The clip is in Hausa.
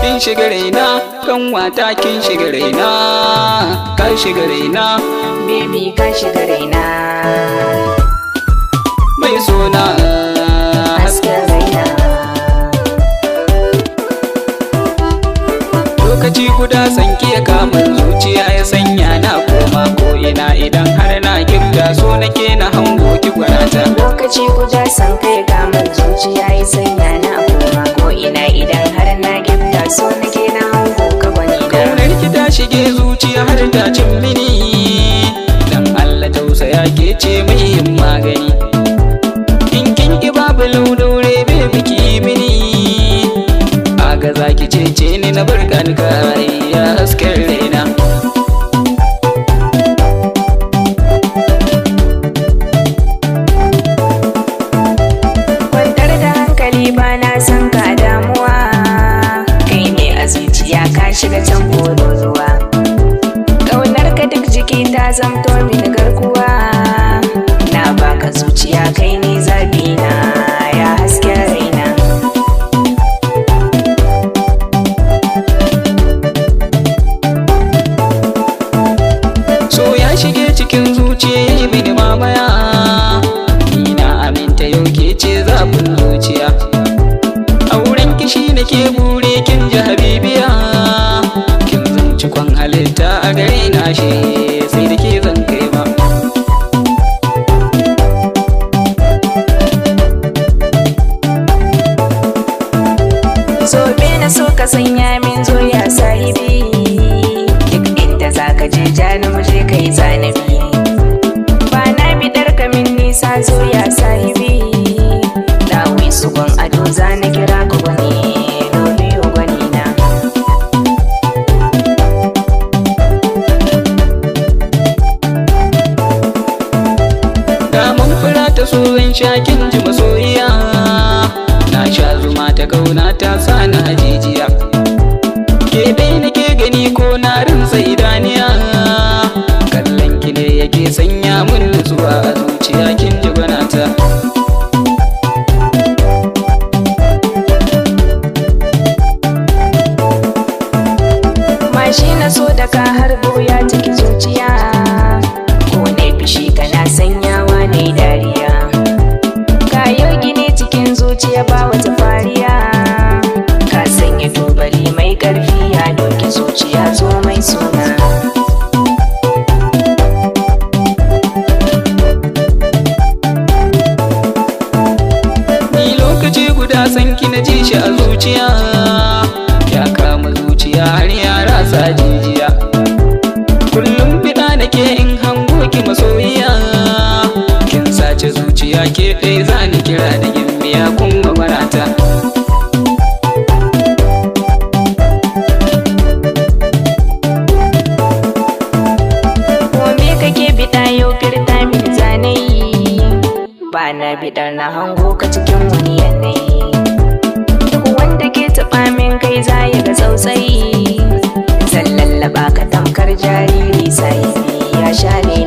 kin shiga raina, kanwata kin shiga raina, ka shiga raina, baby ka shiga raina, mai sona hasken raina. Lokaci guda sanki ya kama zuciya ya sanya na koma ko ina idan har na gifta so nake na hango ki gwanata. Lokaci guda san kai kama zuciya ya sanya na koma ko ina idan har na gifta so nake na hango ka gwani da. Kaunar ki ta shige zuciya har ta cin mini, dan Allah tausaya ke ce mai yin magani. In kin ki babu laudaure bai biki mini, aga zaki cece ni na barkan kai ya hasken raina. Kwantar da hankali ba na san ka damuwa, kai ne a zuciya ka shiga can ruwa. Ƙaunar ka duk jiki ta zamto mini garkuwa, na baka zuciya kai ne zabi na ya hasken raina. So ya shige cikin zuciya ya yi mini mamaya, ni na aminta yau ke ce zafin zuciya. Auren kishi nake bure kin ji habibiya, kin zanci kwan halitta a gare na shi sai da ke zan kai ma. Zobe na so ka sanya min zoya sahibi, duk inda za ka je jani muje kai zanabi. Ba na bidar ka min nisa zoya sahibi, na wisu gon ado za na kira ka gwani, Romeo gwani na. Daman fura ta so zan sha kin ji masoyiya, na sha zuma ta kauna ta sa na jijiya. Ke dai nake gani ko na rinsa idaniya, kallon ki ne yake sanya mun nutsuwa a zuciya kin ji gwanata. Mashi na so da ka harbo ya ciki zuciya, ko ne fishi kana sanyawa ne dariya. Kayo gine cikin zuciya ba wata fariya, ka sanya tubali mai ƙarfi ya doki zuciya zo mai suna. Ni lokaci guda sanki na ji shi a zuciya, ya kama zuciya har ya rasa jijiya. Kullum fida nake in hango ki masoyiya, kin sace zuciya ke ɗai za ni kira da gimbiya kuma marata. Kome kake biɗa yau firta min zanayi, ba na biɗar na hango ka cikin wani yanayi. Duk wanda ke taɓa min kai za ya ga tsautsayi, zan lallaba ka tamkar jariri sahibi ya sha ne